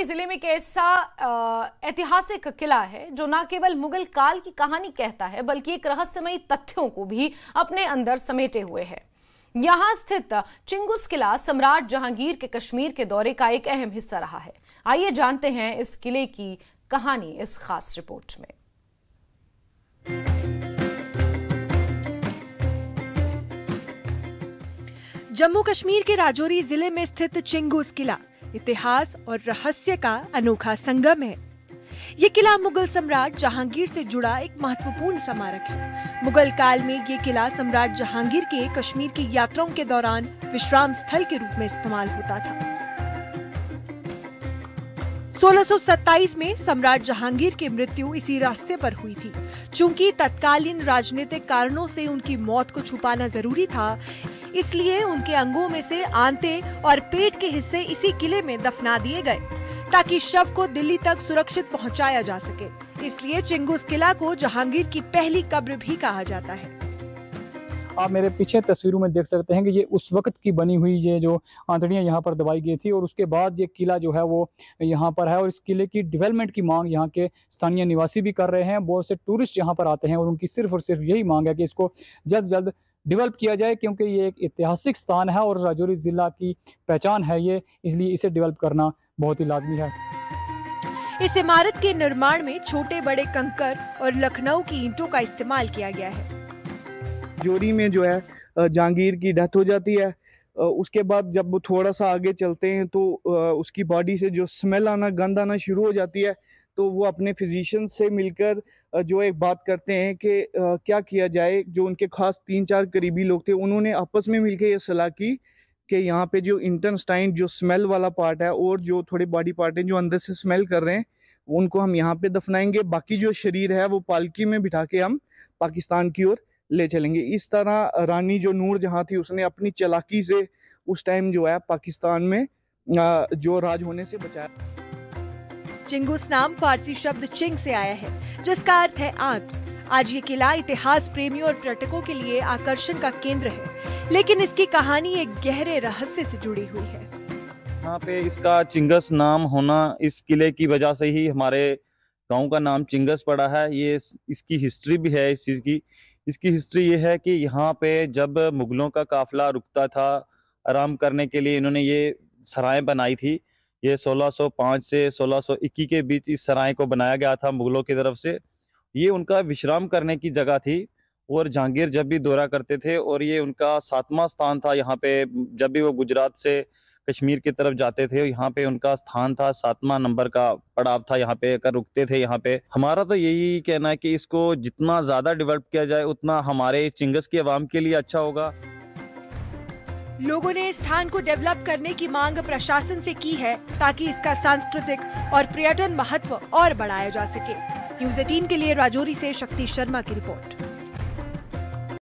जिले में एक ऐसा ऐतिहासिक किला है जो न केवल मुगल काल की कहानी कहता है बल्कि एक रहस्यमयी तथ्यों को भी अपने अंदर समेटे हुए है। यहां स्थित चिंगुस किला सम्राट जहांगीर के कश्मीर के दौरे का एक अहम हिस्सा रहा है। आइए जानते हैं इस किले की कहानी इस खास रिपोर्ट में। जम्मू कश्मीर के राजौरी जिले में स्थित चिंगुस किला इतिहास और रहस्य का अनोखा संगम है। ये किला मुगल सम्राट जहांगीर से जुड़ा एक महत्वपूर्ण स्मारक है। मुगल काल में ये किला सम्राट जहांगीर के कश्मीर की यात्राओं के दौरान विश्राम स्थल के रूप में इस्तेमाल होता था। 1627 में सम्राट जहांगीर की मृत्यु इसी रास्ते पर हुई थी। चूंकि तत्कालीन राजनीतिक कारणों से उनकी मौत को छुपाना जरूरी था, इसलिए उनके अंगों में से आंते और पेट के हिस्से इसी किले में दफना दिए गए ताकि शव को दिल्ली तक सुरक्षित पहुंचाया जा सके। इसलिए चिंगुस किला को जहांगीर की पहली कब्र भी कहा जाता है। आप मेरे पीछे तस्वीरों में देख सकते हैं कि ये उस वक्त की बनी हुई ये जो आंतड़ियाँ यहाँ पर दबाई गई थी और उसके बाद ये किला जो है वो यहाँ पर है और इस किले की डेवलपमेंट की मांग यहाँ के स्थानीय निवासी भी कर रहे हैं। बहुत से टूरिस्ट यहाँ पर आते हैं और उनकी सिर्फ और सिर्फ यही मांग है कि इसको जल्द से जल्द डेवलप किया जाए, क्योंकि ये एक ऐतिहासिक स्थान है और राजौरी जिला की पहचान है ये, इसलिए इसे डेवलप करना बहुत ही लाजमी है। इस इमारत के निर्माण में छोटे बड़े कंकर और लखनऊ की ईंटों का इस्तेमाल किया गया है। राजौरी में जो है जहांगीर की डेथ हो जाती है। उसके बाद जब वो थोड़ा सा आगे चलते हैं तो उसकी बॉडी से जो स्मेल आना, गंध आना शुरू हो जाती है। तो वो अपने फिजिशियन से मिलकर जो एक बात करते हैं कि क्या किया जाए। जो उनके खास 3-4 करीबी लोग थे, उन्होंने आपस में मिलकर ये सलाह की कि यहाँ पे जो इंटेस्टाइन, जो स्मेल वाला पार्ट है और जो थोड़े बॉडी पार्ट हैं जो अंदर से स्मेल कर रहे हैं, उनको हम यहाँ पे दफनाएंगे। बाकी जो शरीर है वो पालकी में बिठा के हम पाकिस्तान की ओर ले चलेंगे। इस तरह रानी जो नूर जहाँ थी, उसने अपनी चालाकी से उस टाइम जो है पाकिस्तान में जो राज होने से बचाया। चिंगुस नाम फारसी शब्द चिंग से आया है, जिसका अर्थ है आंत। आज ये किला इतिहास प्रेमियों और पर्यटकों के लिए आकर्षण का केंद्र है, लेकिन इसकी कहानी एक गहरे रहस्य से जुड़ी हुई है। यहाँ पे इसका चिंगस नाम होना इस किले की वजह से ही हमारे गांव का नाम चिंगस पड़ा है। ये इसकी हिस्ट्री भी है इस चीज़ की। इसकी हिस्ट्री ये है कि यहाँ पे जब मुगलों का काफिला रुकता था आराम करने के लिए, इन्होंने ये सराय बनाई थी। ये 1605 से 1621 के बीच इस सराय को बनाया गया था मुगलों की तरफ से। ये उनका विश्राम करने की जगह थी और जहांगीर जब भी दौरा करते थे और ये उनका 7वां स्थान था। यहाँ पे जब भी वो गुजरात से कश्मीर की तरफ जाते थे, यहाँ पे उनका स्थान था, 7वां नंबर का पड़ाव था। यहाँ पे कर रुकते थे। यहाँ पे हमारा तो यही कहना है कि इसको जितना ज्यादा डेवलप किया जाए उतना हमारे चिंगस की आवाम के लिए अच्छा होगा। लोगों ने इस स्थान को डेवलप करने की मांग प्रशासन से की है ताकि इसका सांस्कृतिक और पर्यटन महत्व और बढ़ाया जा सके। न्यूज़ 18 के लिए राजौरी से शक्ति शर्मा की रिपोर्ट।